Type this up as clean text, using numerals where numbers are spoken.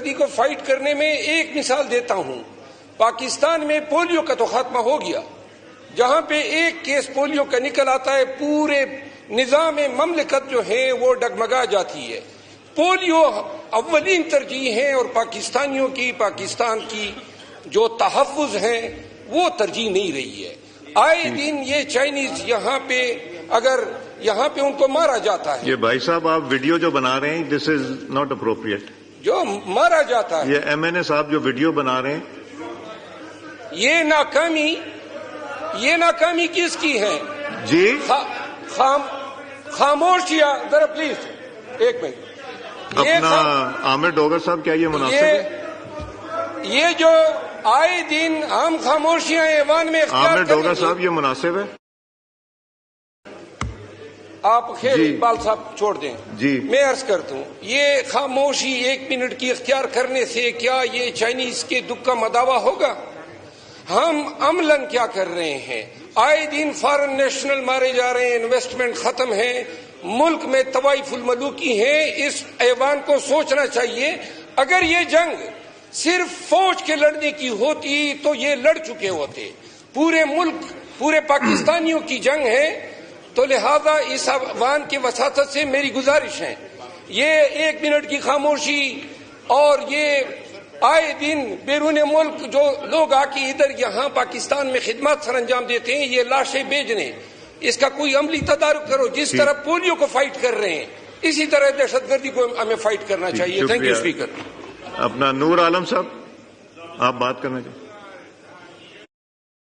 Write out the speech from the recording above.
گردی کو فائٹ کرنے میں ایک مثال دیتا ہوں. پاکستان میں پولیو کا تو خاتمہ ہو گیا. جہاں پہ ایک کیس پولیو کا نکل آتا ہے پورے نظام مملکت جو ہے وہ ڈگمگا جاتی ہے. پولیو اولین ترجیح ہے اور پاکستانیوں کی پاکستان کی جو تحفظ ہیں وہ ترجیح نہیں رہی ہے. آئے دن یہ چائنیز یہاں پہ اگر یہاں پہ ان کو مارا جاتا ہے. یہ بھائی صاحب آپ ویڈیو جو بنا رہے ہیں دس از ناٹ اپروپریٹ. جو مارا جاتا ہے یہ ایم این اے صاحب جو ویڈیو بنا رہے ہیں یہ ناکامی کس کی ہے؟ جی خاموشیاں ذرا پلیز ایک منٹ. اپنا عامر ڈوگر صاحب کیا یہ مناسب ہے؟ یہ جو آئے دن ہم خاموشیاں ایوان میں اختیار عامر ڈوگر کریں صاحب یہ مناسب ہے؟ آپ خیر جی اقبال صاحب چھوڑ دیں. جی میں عرض کرتا ہوں یہ خاموشی 1 منٹ کی اختیار کرنے سے کیا یہ چائنیز کے دکھ کا مداوع ہوگا؟ ہم عملاً کیا کر رہے ہیں؟ آئے دن فارن نیشنل مارے جا رہے ہیں، انویسٹمنٹ ختم ہے، ملک میں طوائف الملوکی ہے. اس ایوان کو سوچنا چاہیے اگر یہ جنگ صرف فوج کے لڑنے کی ہوتی تو یہ لڑ چکے ہوتے. پورے ملک پورے پاکستانیوں کی جنگ ہے. تو لہذا اس ایوان کی وساطت سے میری گزارش ہے یہ 1 منٹ کی خاموشی اور یہ آئے دن بیرون ملک جو لوگ آ کے ادھر یہاں پاکستان میں خدمات سر انجام دیتے ہیں یہ لاشیں بھیجنے اس کا کوئی عملی تدارک کرو. جس طرح پولیو کو فائٹ کر رہے ہیں اسی طرح دہشت گردی کو ہمیں فائٹ کرنا چاہیے. Thank you speaker. اپنا نور عالم صاحب آپ بات کرنا چاہیے.